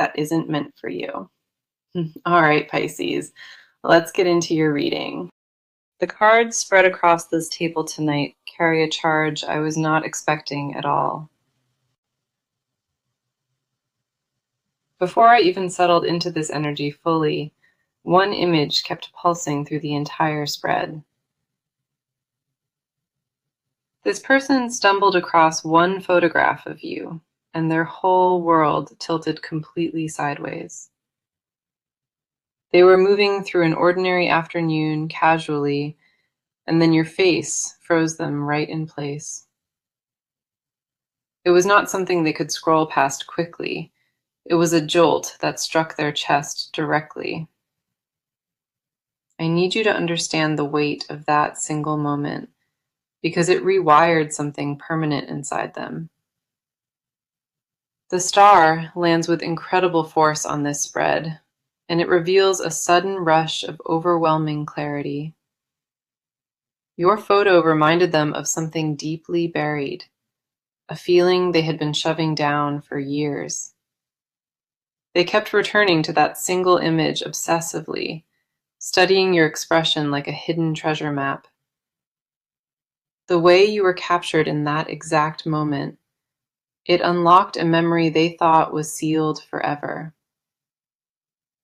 that isn't meant for you. All right, Pisces, let's get into your reading. The cards spread across this table tonight carry a charge I was not expecting at all. Before I even settled into this energy fully, one image kept pulsing through the entire spread. This person stumbled across one photograph of you, and their whole world tilted completely sideways. They were moving through an ordinary afternoon casually, and then your face froze them right in place. It was not something they could scroll past quickly. It was a jolt that struck their chest directly. I need you to understand the weight of that single moment, because it rewired something permanent inside them. The star lands with incredible force on this spread, and it reveals a sudden rush of overwhelming clarity. Your photo reminded them of something deeply buried, a feeling they had been shoving down for years. They kept returning to that single image obsessively, studying your expression like a hidden treasure map. The way you were captured in that exact moment, it unlocked a memory they thought was sealed forever.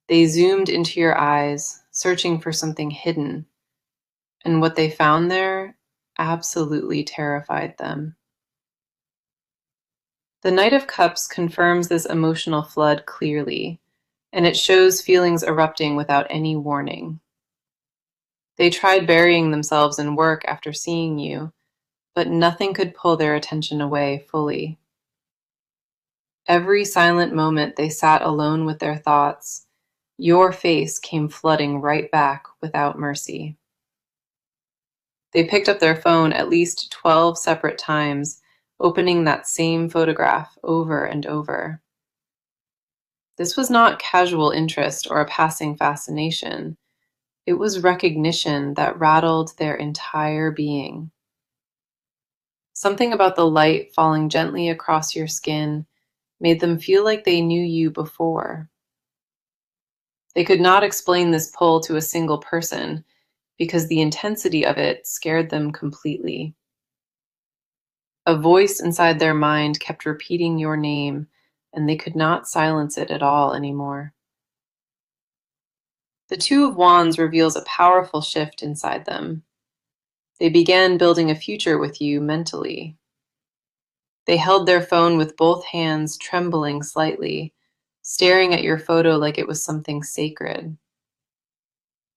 They zoomed into your eyes, searching for something hidden, and what they found there absolutely terrified them. The Knight of Cups confirms this emotional flood clearly, and it shows feelings erupting without any warning. They tried burying themselves in work after seeing you, but nothing could pull their attention away fully. Every silent moment they sat alone with their thoughts, your face came flooding right back without mercy. They picked up their phone at least 12 separate times, opening that same photograph over and over. This was not casual interest or a passing fascination. It was recognition that rattled their entire being. Something about the light falling gently across your skin made them feel like they knew you before. They could not explain this pull to a single person because the intensity of it scared them completely. A voice inside their mind kept repeating your name, and they could not silence it at all anymore. The Two of Wands reveals a powerful shift inside them. They began building a future with you mentally. They held their phone with both hands trembling slightly, staring at your photo like it was something sacred.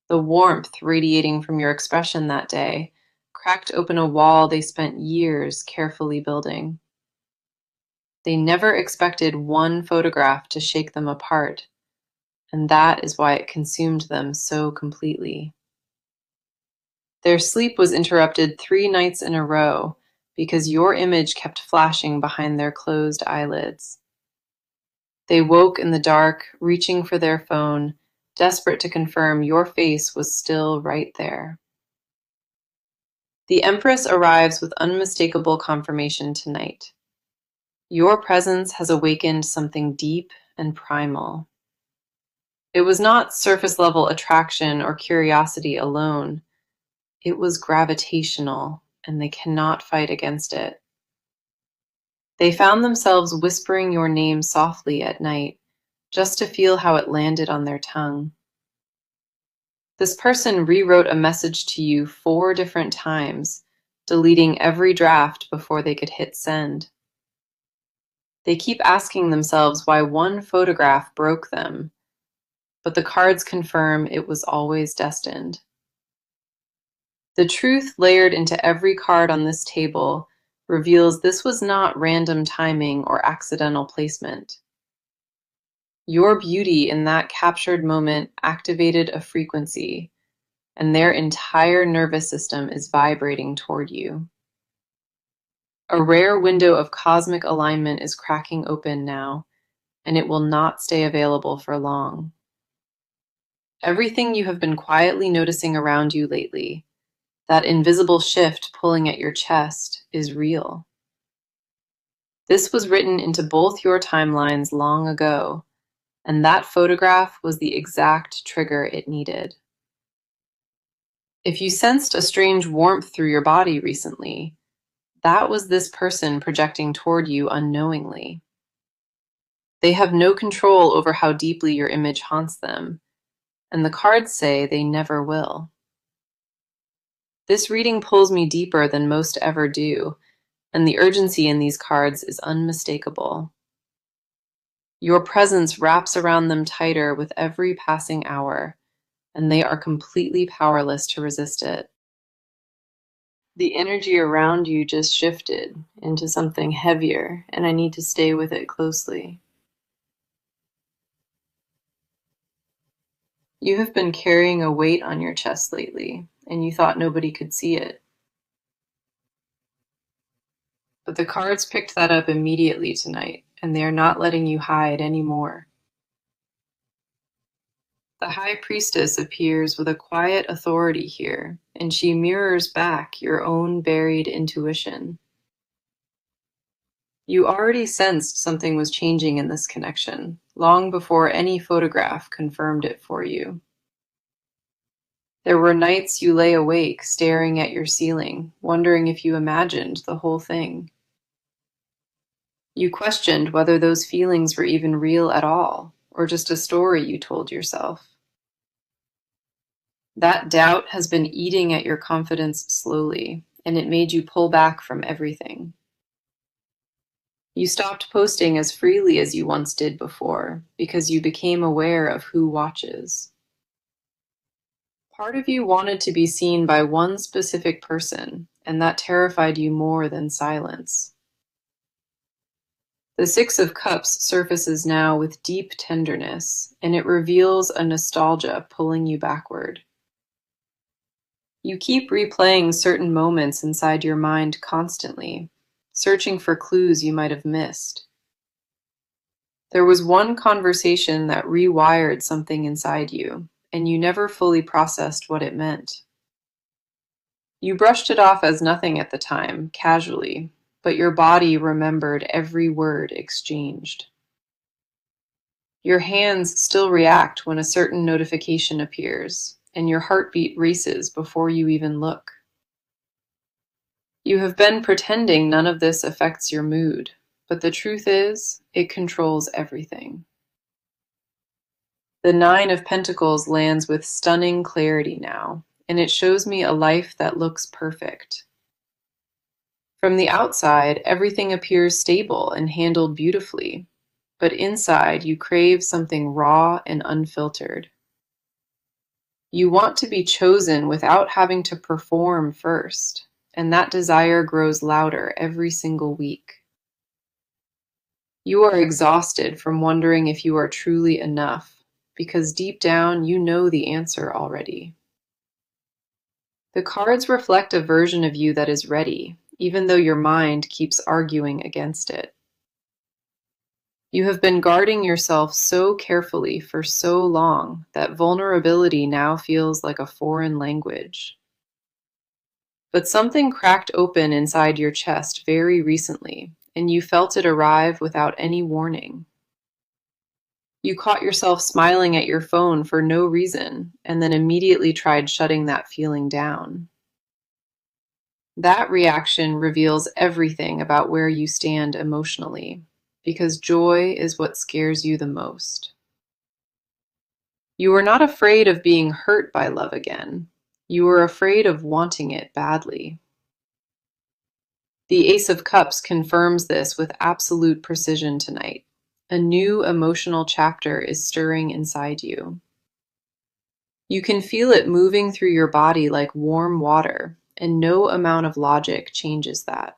The warmth radiating from your expression that day cracked open a wall they spent years carefully building. They never expected one photograph to shake them apart, and that is why it consumed them so completely. Their sleep was interrupted 3 nights in a row because your image kept flashing behind their closed eyelids. They woke in the dark, reaching for their phone, desperate to confirm your face was still right there. The Empress arrives with unmistakable confirmation tonight. Your presence has awakened something deep and primal. It was not surface-level attraction or curiosity alone. It was gravitational, and they cannot fight against it. They found themselves whispering your name softly at night, just to feel how it landed on their tongue. This person rewrote a message to you 4 different times, deleting every draft before they could hit send. They keep asking themselves why one photograph broke them, but the cards confirm it was always destined. The truth layered into every card on this table reveals this was not random timing or accidental placement. Your beauty in that captured moment activated a frequency, and their entire nervous system is vibrating toward you. A rare window of cosmic alignment is cracking open now, and it will not stay available for long. Everything you have been quietly noticing around you lately, that invisible shift pulling at your chest, is real. This was written into both your timelines long ago, and that photograph was the exact trigger it needed. If you sensed a strange warmth through your body recently, that was this person projecting toward you unknowingly. They have no control over how deeply your image haunts them, and the cards say they never will. This reading pulls me deeper than most ever do, and the urgency in these cards is unmistakable. Your presence wraps around them tighter with every passing hour, and they are completely powerless to resist it. The energy around you just shifted into something heavier, and I need to stay with it closely. You have been carrying a weight on your chest lately, and you thought nobody could see it. But the cards picked that up immediately tonight, and they are not letting you hide anymore. The High Priestess appears with a quiet authority here, and she mirrors back your own buried intuition. You already sensed something was changing in this connection, long before any photograph confirmed it for you. There were nights you lay awake, staring at your ceiling, wondering if you imagined the whole thing. You questioned whether those feelings were even real at all, or just a story you told yourself. That doubt has been eating at your confidence slowly, and it made you pull back from everything. You stopped posting as freely as you once did before, because you became aware of who watches. Part of you wanted to be seen by one specific person, and that terrified you more than silence. The Six of Cups surfaces now with deep tenderness, and it reveals a nostalgia pulling you backward. You keep replaying certain moments inside your mind constantly, searching for clues you might have missed. There was one conversation that rewired something inside you, and you never fully processed what it meant. You brushed it off as nothing at the time, casually, but your body remembered every word exchanged. Your hands still react when a certain notification appears, and your heartbeat races before you even look. You have been pretending none of this affects your mood, but the truth is, it controls everything. The Nine of Pentacles lands with stunning clarity now, and it shows me a life that looks perfect. From the outside, everything appears stable and handled beautifully, but inside you crave something raw and unfiltered. You want to be chosen without having to perform first, and that desire grows louder every single week. You are exhausted from wondering if you are truly enough, because deep down you know the answer already. The cards reflect a version of you that is ready, even though your mind keeps arguing against it. You have been guarding yourself so carefully for so long that vulnerability now feels like a foreign language. But something cracked open inside your chest very recently, and you felt it arrive without any warning. You caught yourself smiling at your phone for no reason, and then immediately tried shutting that feeling down. That reaction reveals everything about where you stand emotionally, because joy is what scares you the most. You are not afraid of being hurt by love again. You are afraid of wanting it badly. The Ace of Cups confirms this with absolute precision tonight. A new emotional chapter is stirring inside you. You can feel it moving through your body like warm water, and no amount of logic changes that.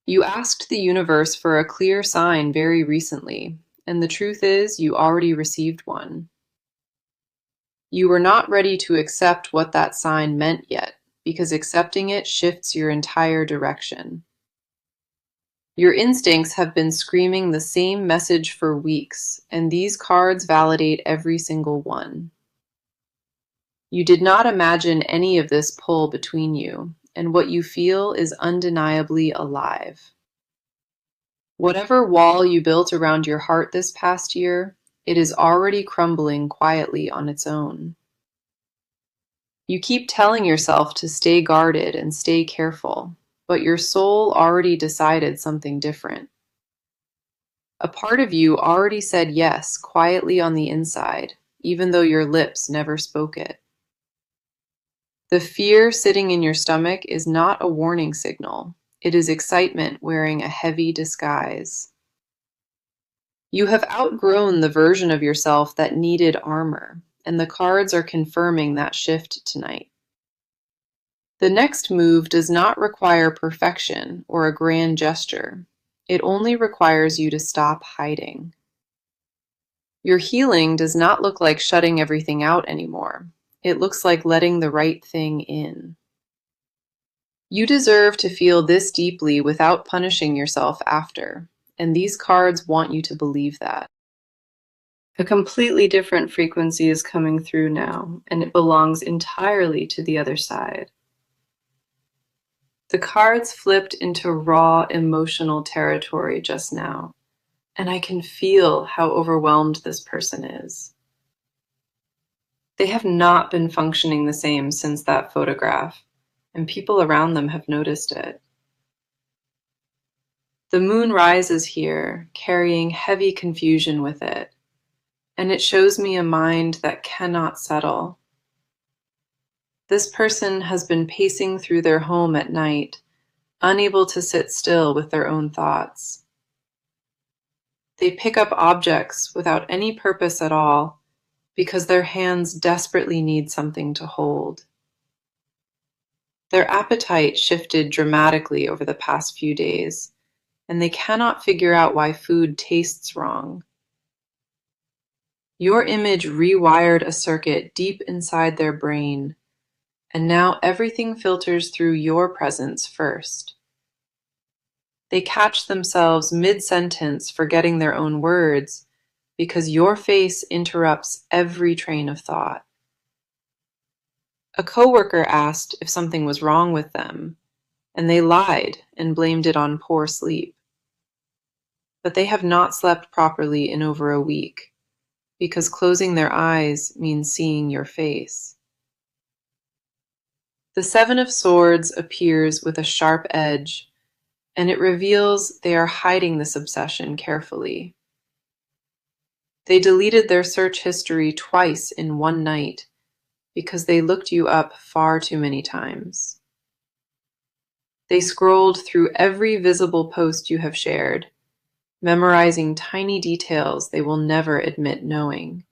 You asked the universe for a clear sign very recently, and the truth is you already received one. You were not ready to accept what that sign meant yet, because accepting it shifts your entire direction. Your instincts have been screaming the same message for weeks, and these cards validate every single one. You did not imagine any of this pull between you, and what you feel is undeniably alive. Whatever wall you built around your heart this past year, it is already crumbling quietly on its own. You keep telling yourself to stay guarded and stay careful, but your soul already decided something different. A part of you already said yes quietly on the inside, even though your lips never spoke it. The fear sitting in your stomach is not a warning signal. It is excitement wearing a heavy disguise. You have outgrown the version of yourself that needed armor, and the cards are confirming that shift tonight. The next move does not require perfection or a grand gesture. It only requires you to stop hiding. Your healing does not look like shutting everything out anymore. It looks like letting the right thing in. You deserve to feel this deeply without punishing yourself after, and these cards want you to believe that. A completely different frequency is coming through now, and it belongs entirely to the other side. The cards flipped into raw emotional territory just now, and I can feel how overwhelmed this person is. They have not been functioning the same since that photograph, and people around them have noticed it. The moon rises here, carrying heavy confusion with it, and it shows me a mind that cannot settle. This person has been pacing through their home at night, unable to sit still with their own thoughts. They pick up objects without any purpose at all because their hands desperately need something to hold. Their appetite shifted dramatically over the past few days, and they cannot figure out why food tastes wrong. Your image rewired a circuit deep inside their brain, and now everything filters through your presence first. They catch themselves mid-sentence forgetting their own words because your face interrupts every train of thought. A coworker asked if something was wrong with them, and they lied and blamed it on poor sleep. But they have not slept properly in over a week, because closing their eyes means seeing your face. The Seven of Swords appears with a sharp edge, and it reveals they are hiding this obsession carefully. They deleted their search history twice in one night because they looked you up far too many times. They scrolled through every visible post you have shared, memorizing tiny details they will never admit knowing.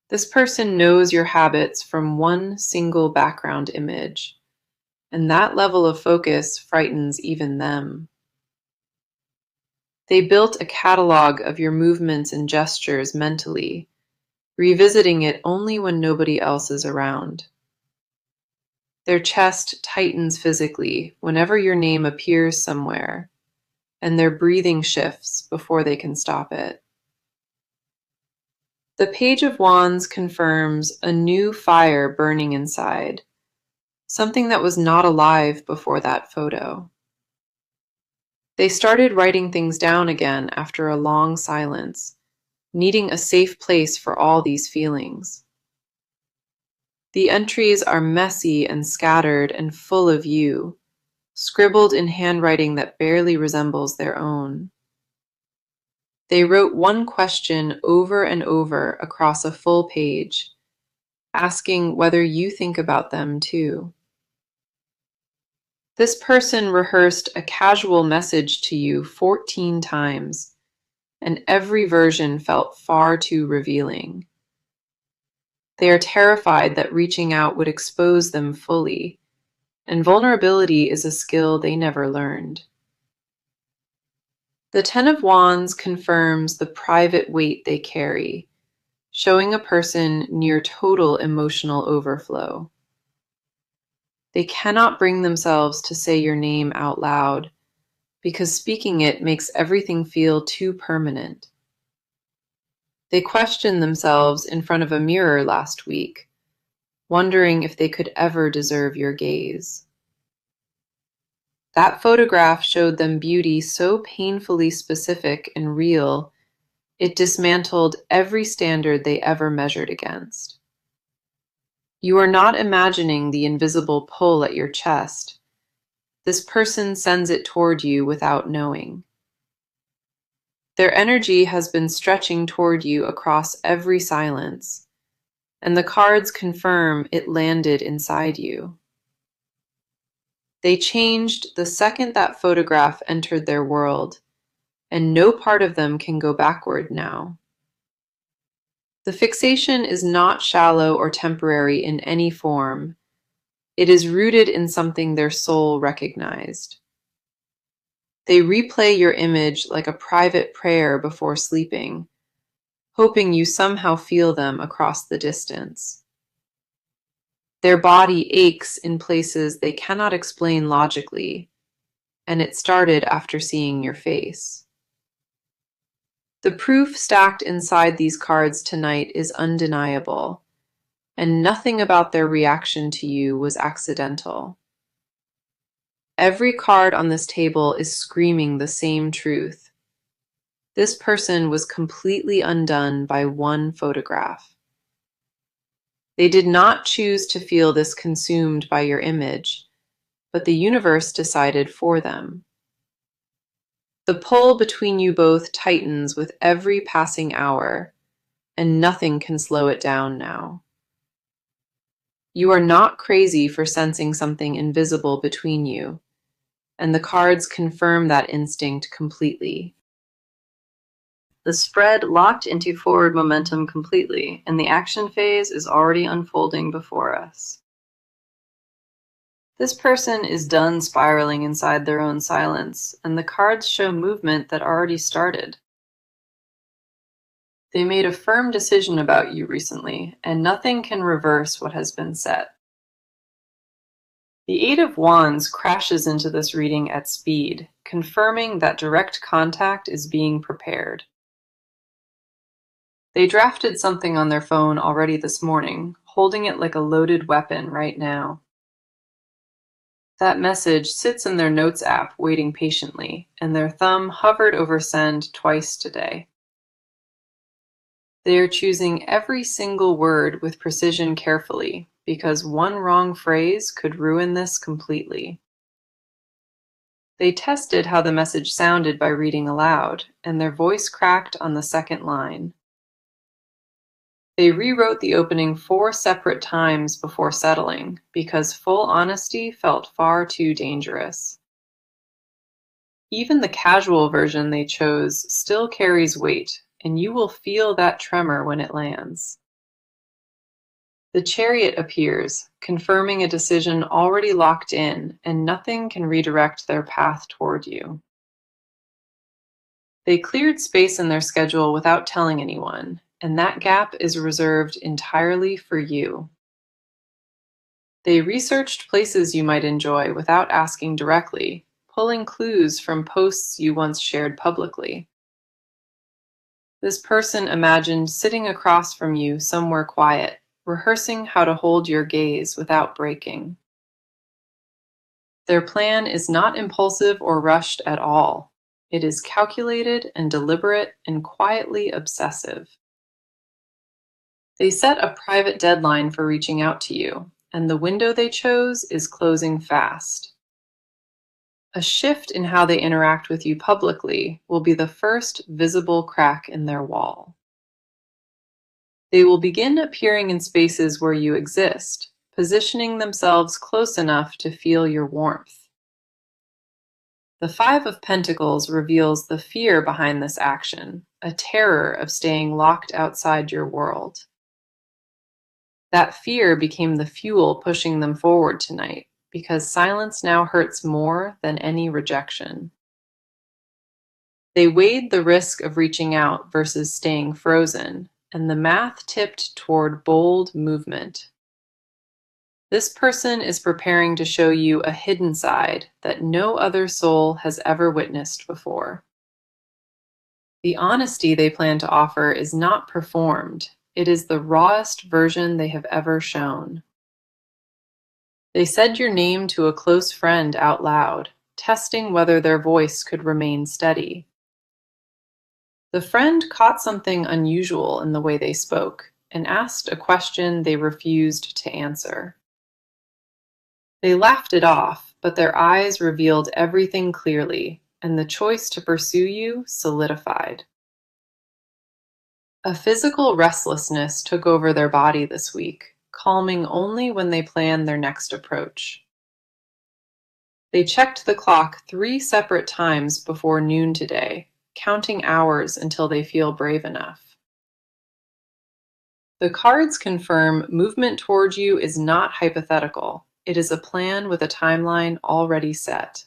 This person knows your habits from one single background image, and that level of focus frightens even them. They built a catalog of your movements and gestures mentally, revisiting it only when nobody else is around. Their chest tightens physically whenever your name appears somewhere, and their breathing shifts before they can stop it. The Page of Wands confirms a new fire burning inside, something that was not alive before that photo. They started writing things down again after a long silence, needing a safe place for all these feelings. The entries are messy and scattered and full of you, scribbled in handwriting that barely resembles their own. They wrote one question over and over across a full page, asking whether you think about them too. This person rehearsed a casual message to you 14 times, and every version felt far too revealing. They are terrified that reaching out would expose them fully, and vulnerability is a skill they never learned. The Ten of Wands confirms the private weight they carry, showing a person near total emotional overflow. They cannot bring themselves to say your name out loud, because speaking it makes everything feel too permanent. They questioned themselves in front of a mirror last week, wondering if they could ever deserve your gaze. That photograph showed them beauty so painfully specific and real, it dismantled every standard they ever measured against. You are not imagining the invisible pull at your chest. This person sends it toward you without knowing. Their energy has been stretching toward you across every silence, and the cards confirm it landed inside you. They changed the second that photograph entered their world, and no part of them can go backward now. The fixation is not shallow or temporary in any form. It is rooted in something their soul recognized. They replay your image like a private prayer before sleeping, hoping you somehow feel them across the distance. Their body aches in places they cannot explain logically, and it started after seeing your face. The proof stacked inside these cards tonight is undeniable, and nothing about their reaction to you was accidental. Every card on this table is screaming the same truth. This person was completely undone by one photograph. They did not choose to feel this consumed by your image, but the universe decided for them. The pull between you both tightens with every passing hour, and nothing can slow it down now. You are not crazy for sensing something invisible between you, and the cards confirm that instinct completely. The spread locked into forward momentum completely, and the action phase is already unfolding before us. This person is done spiraling inside their own silence, and the cards show movement that already started. They made a firm decision about you recently, and nothing can reverse what has been set. The Eight of Wands crashes into this reading at speed, confirming that direct contact is being prepared. They drafted something on their phone already this morning, holding it like a loaded weapon right now. That message sits in their notes app waiting patiently, and their thumb hovered over send twice today. They are choosing every single word with precision carefully, because one wrong phrase could ruin this completely. They tested how the message sounded by reading aloud, and their voice cracked on the second line. They rewrote the opening 4 separate times before settling, because full honesty felt far too dangerous. Even the casual version they chose still carries weight, and you will feel that tremor when it lands. The Chariot appears, confirming a decision already locked in, and nothing can redirect their path toward you. They cleared space in their schedule without telling anyone, and that gap is reserved entirely for you. They researched places you might enjoy without asking directly, pulling clues from posts you once shared publicly. This person imagined sitting across from you somewhere quiet, rehearsing how to hold your gaze without breaking. Their plan is not impulsive or rushed at all. It is calculated and deliberate and quietly obsessive. They set a private deadline for reaching out to you, and the window they chose is closing fast. A shift in how they interact with you publicly will be the first visible crack in their wall. They will begin appearing in spaces where you exist, positioning themselves close enough to feel your warmth. The Five of Pentacles reveals the fear behind this action, a terror of staying locked outside your world. That fear became the fuel pushing them forward tonight, because silence now hurts more than any rejection. They weighed the risk of reaching out versus staying frozen, and the math tipped toward bold movement. This person is preparing to show you a hidden side that no other soul has ever witnessed before. The honesty they plan to offer is not performed. It is the rawest version they have ever shown. They said your name to a close friend out loud, testing whether their voice could remain steady. The friend caught something unusual in the way they spoke and asked a question they refused to answer. They laughed it off, but their eyes revealed everything clearly, and the choice to pursue you solidified. A physical restlessness took over their body this week, calming only when they planned their next approach. They checked the clock 3 separate times before noon today, counting hours until they feel brave enough. The cards confirm movement toward you is not hypothetical. It is a plan with a timeline already set.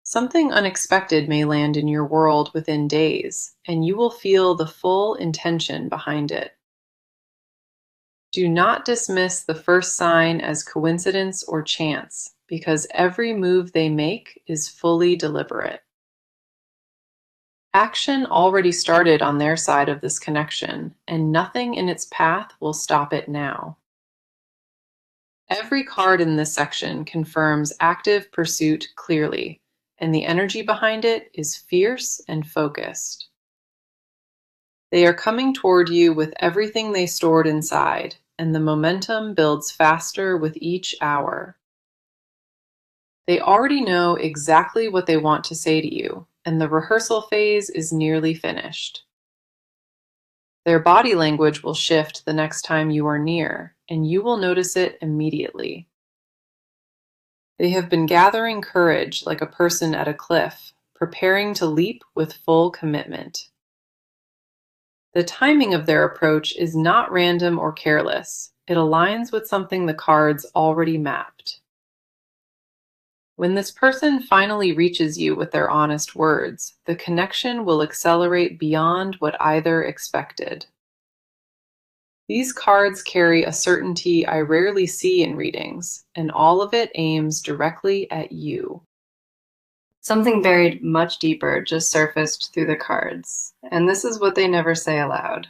Something unexpected may land in your world within days, and you will feel the full intention behind it. Do not dismiss the first sign as coincidence or chance, because every move they make is fully deliberate. Action already started on their side of this connection, and nothing in its path will stop it now. Every card in this section confirms active pursuit clearly, and the energy behind it is fierce and focused. They are coming toward you with everything they stored inside, and the momentum builds faster with each hour. They already know exactly what they want to say to you, and the rehearsal phase is nearly finished. Their body language will shift the next time you are near, and you will notice it immediately. They have been gathering courage like a person at a cliff, preparing to leap with full commitment. The timing of their approach is not random or careless. It aligns with something the cards already mapped. When this person finally reaches you with their honest words, the connection will accelerate beyond what either expected. These cards carry a certainty I rarely see in readings, and all of it aims directly at you. Something buried much deeper just surfaced through the cards, and this is what they never say aloud.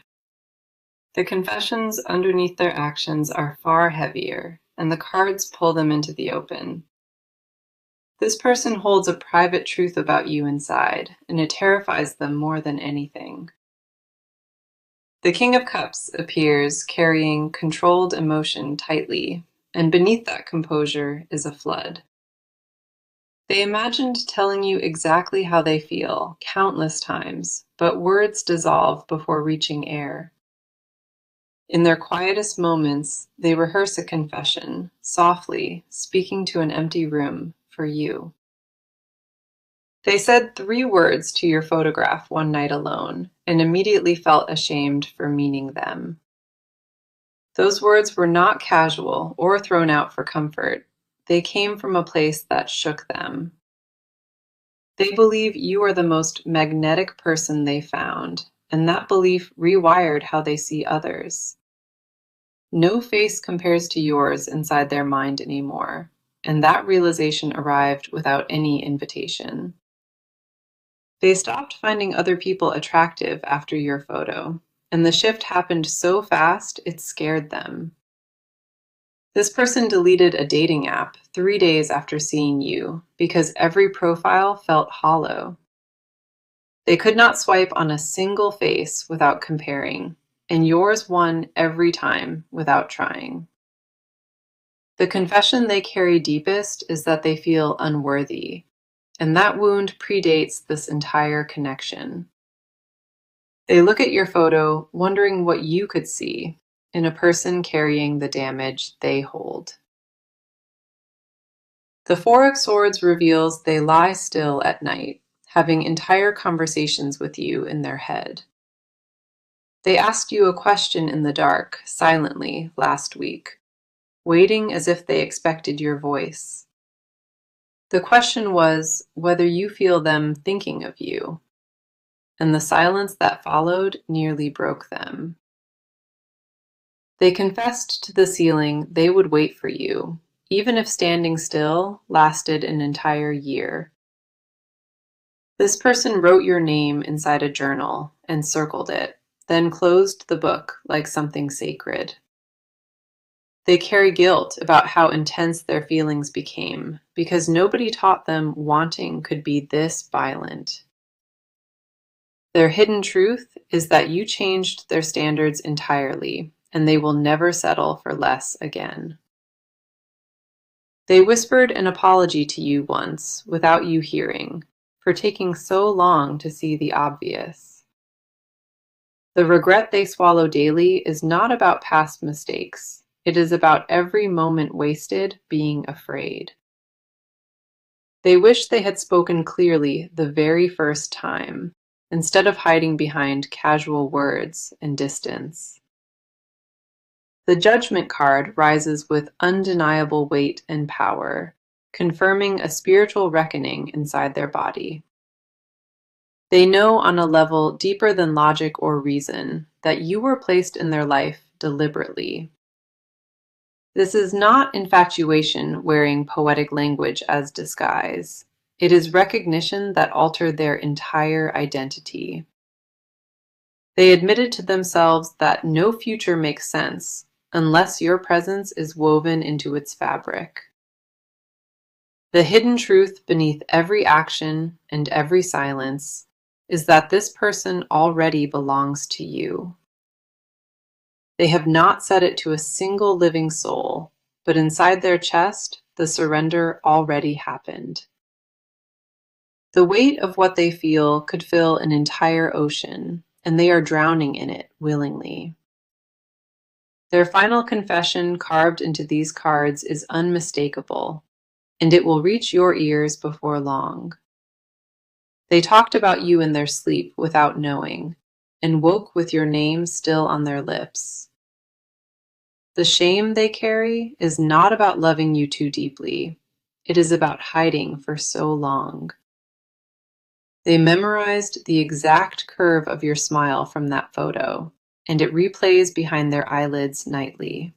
The confessions underneath their actions are far heavier, and the cards pull them into the open. This person holds a private truth about you inside, and it terrifies them more than anything. The King of Cups appears carrying controlled emotion tightly, and beneath that composure is a flood. They imagined telling you exactly how they feel countless times, but words dissolve before reaching air. In their quietest moments, they rehearse a confession, softly, speaking to an empty room for you. They said 3 words to your photograph one night alone, and immediately felt ashamed for meaning them. Those words were not casual or thrown out for comfort. They came from a place that shook them. They believe you are the most magnetic person they found, and that belief rewired how they see others. No face compares to yours inside their mind anymore, and that realization arrived without any invitation. They stopped finding other people attractive after your photo, and the shift happened so fast it scared them. This person deleted a dating app 3 days after seeing you because every profile felt hollow. They could not swipe on a single face without comparing, and yours won every time without trying. The confession they carry deepest is that they feel unworthy, and that wound predates this entire connection. They look at your photo, wondering what you could see in a person carrying the damage they hold. The Four of Swords reveals they lie still at night, having entire conversations with you in their head. They asked you a question in the dark, silently, last week, waiting as if they expected your voice. The question was whether you feel them thinking of you, and the silence that followed nearly broke them. They confessed to the ceiling they would wait for you, even if standing still lasted an entire year. This person wrote your name inside a journal and circled it, then closed the book like something sacred. They carry guilt about how intense their feelings became because nobody taught them wanting could be this violent. Their hidden truth is that you changed their standards entirely, and they will never settle for less again. They whispered an apology to you once, without you hearing, for taking so long to see the obvious. The regret they swallow daily is not about past mistakes. It is about every moment wasted being afraid. They wish they had spoken clearly the very first time, instead of hiding behind casual words and distance. The Judgment card rises with undeniable weight and power, confirming a spiritual reckoning inside their body. They know on a level deeper than logic or reason that you were placed in their life deliberately. This is not infatuation wearing poetic language as disguise. It is recognition that altered their entire identity. They admitted to themselves that no future makes sense unless your presence is woven into its fabric. The hidden truth beneath every action and every silence is that this person already belongs to you. They have not said it to a single living soul, but inside their chest, the surrender already happened. The weight of what they feel could fill an entire ocean, and they are drowning in it willingly. Their final confession carved into these cards is unmistakable, and it will reach your ears before long. They talked about you in their sleep without knowing, and woke with your name still on their lips. The shame they carry is not about loving you too deeply. It is about hiding for so long. They memorized the exact curve of your smile from that photo, and it replays behind their eyelids nightly.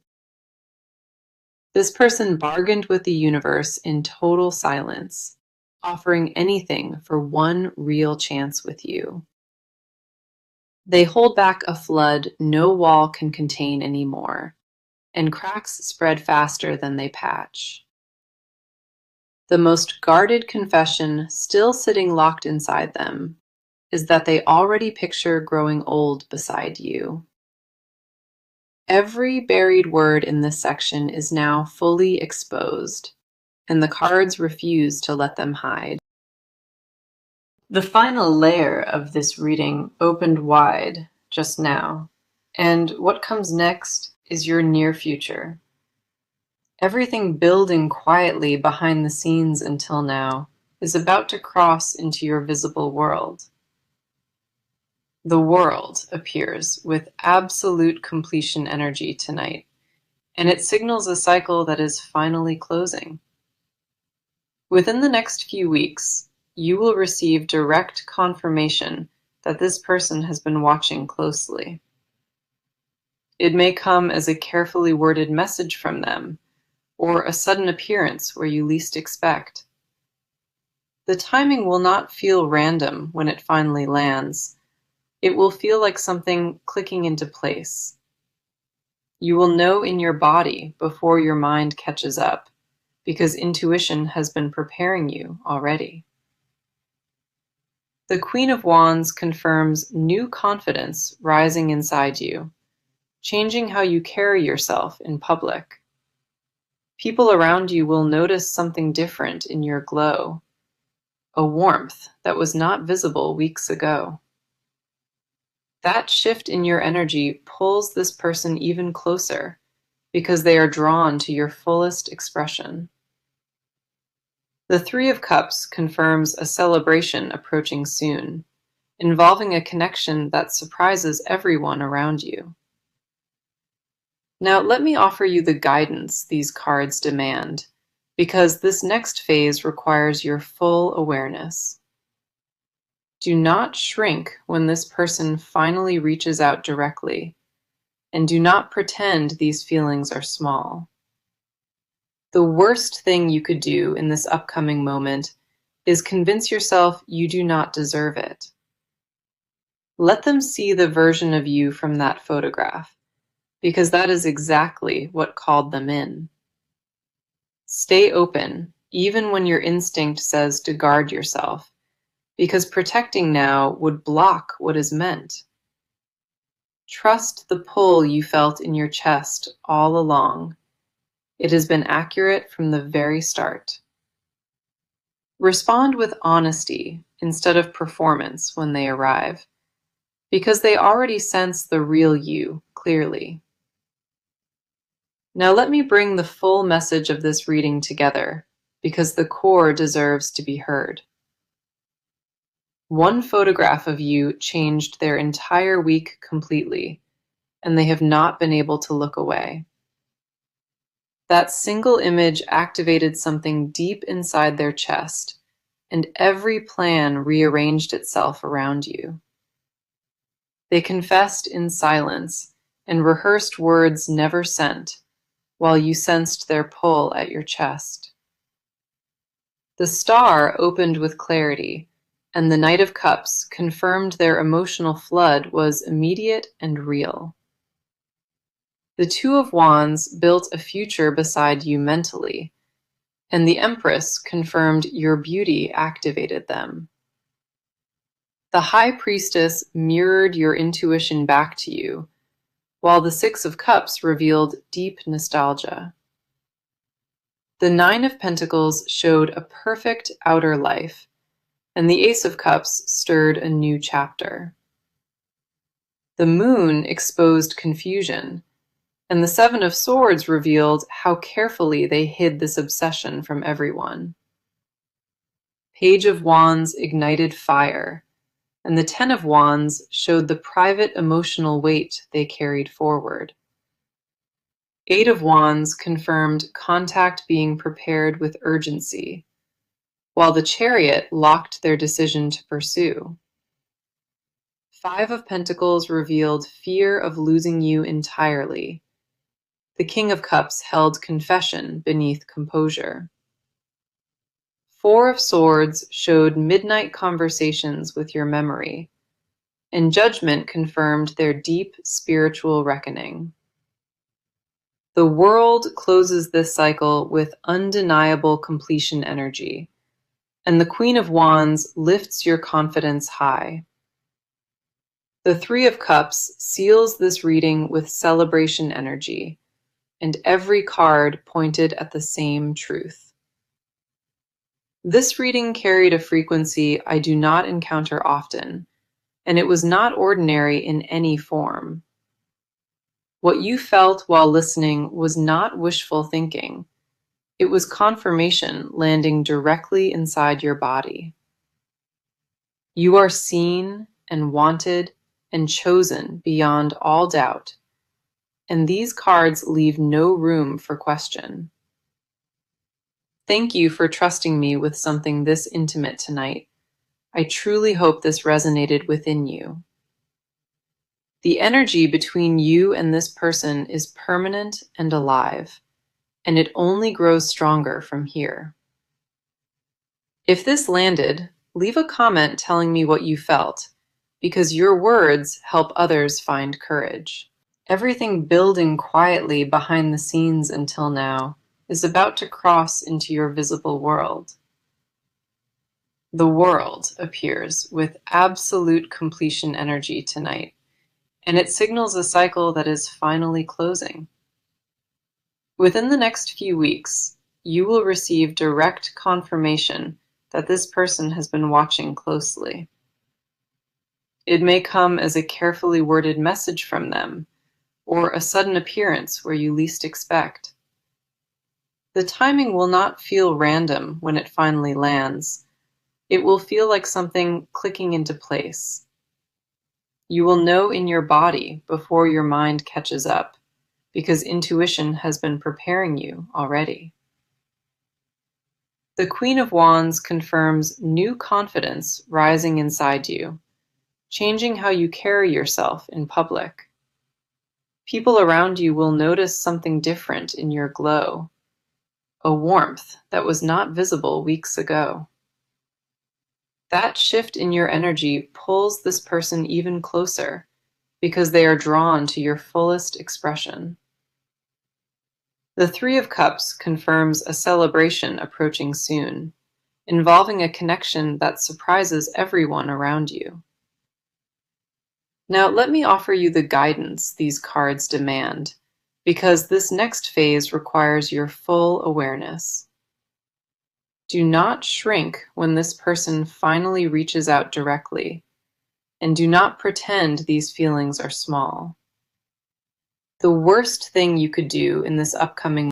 This person bargained with the universe in total silence, offering anything for one real chance with you. They hold back a flood no wall can contain anymore, and cracks spread faster than they patch. The most guarded confession still sitting locked inside them is that they already picture growing old beside you. Every buried word in this section is now fully exposed, and the cards refuse to let them hide. The final layer of this reading opened wide just now, and what comes next is your near future. Everything building quietly behind the scenes until now is about to cross into your visible world. The world appears with absolute completion energy tonight, and it signals a cycle that is finally closing. Within the next few weeks, you will receive direct confirmation that this person has been watching closely. It may come as a carefully worded message from them, or a sudden appearance where you least expect. The timing will not feel random when it finally lands. It will feel like something clicking into place. You will know in your body before your mind catches up, because intuition has been preparing you already. The Queen of Wands confirms new confidence rising inside you, changing how you carry yourself in public. People around you will notice something different in your glow, a warmth that was not visible weeks ago. That shift in your energy pulls this person even closer because they are drawn to your fullest expression. The Three of Cups confirms a celebration approaching soon, involving a connection that surprises everyone around you. Now, let me offer you the guidance these cards demand, because this next phase requires your full awareness. Do not shrink when this person finally reaches out directly, and do not pretend these feelings are small. The worst thing you could do in this upcoming moment is convince yourself you do not deserve it. Let them see the version of you from that photograph, because that is exactly what called them in. Stay open, even when your instinct says to guard yourself, because protecting now would block what is meant. Trust the pull you felt in your chest all along. It has been accurate from the very start. Respond with honesty instead of performance when they arrive, because they already sense the real you clearly. Now let me bring the full message of this reading together, because the core deserves to be heard. One photograph of you changed their entire week completely, and they have not been able to look away. That single image activated something deep inside their chest, and every plan rearranged itself around you. They confessed in silence and rehearsed words never sent, while you sensed their pull at your chest. The star opened with clarity, and the Knight of Cups confirmed their emotional flood was immediate and real. The Two of Wands built a future beside you mentally, and the Empress confirmed your beauty activated them. The High Priestess mirrored your intuition back to you, while the Six of Cups revealed deep nostalgia. The Nine of Pentacles showed a perfect outer life, and the Ace of Cups stirred a new chapter. The Moon exposed confusion, and the Seven of Swords revealed how carefully they hid this obsession from everyone. Page of Wands ignited fire, and the Ten of Wands showed the private emotional weight they carried forward. Eight of Wands confirmed contact being prepared with urgency, while the Chariot locked their decision to pursue. Five of Pentacles revealed fear of losing you entirely. The King of Cups held confession beneath composure. Four of Swords showed midnight conversations with your memory, and Judgment confirmed their deep spiritual reckoning. The World closes this cycle with undeniable completion energy, and the Queen of Wands lifts your confidence high. The Three of Cups seals this reading with celebration energy, and every card pointed at the same truth. This reading carried a frequency I do not encounter often, and it was not ordinary in any form. What you felt while listening was not wishful thinking. It was confirmation landing directly inside your body. You are seen and wanted and chosen beyond all doubt, and these cards leave no room for question. Thank you for trusting me with something this intimate tonight. I truly hope this resonated within you. The energy between you and this person is permanent and alive, and it only grows stronger from here. If this landed, leave a comment telling me what you felt, because your words help others find courage. Everything building quietly behind the scenes until now is about to cross into your visible world. The world appears with absolute completion energy tonight, and it signals a cycle that is finally closing. Within the next few weeks, you will receive direct confirmation that this person has been watching closely. It may come as a carefully worded message from them, or a sudden appearance where you least expect. The timing will not feel random when it finally lands. It will feel like something clicking into place. You will know in your body before your mind catches up, because intuition has been preparing you already. The Queen of Wands confirms new confidence rising inside you, changing how you carry yourself in public. People around you will notice something different in your glow, a warmth that was not visible weeks ago. That shift in your energy pulls this person even closer, because they are drawn to your fullest expression. The Three of Cups confirms a celebration approaching soon, involving a connection that surprises everyone around you. Now, let me offer you the guidance these cards demand, because this next phase requires your full awareness. Do not shrink when this person finally reaches out directly, and do not pretend these feelings are small. The worst thing you could do in this upcoming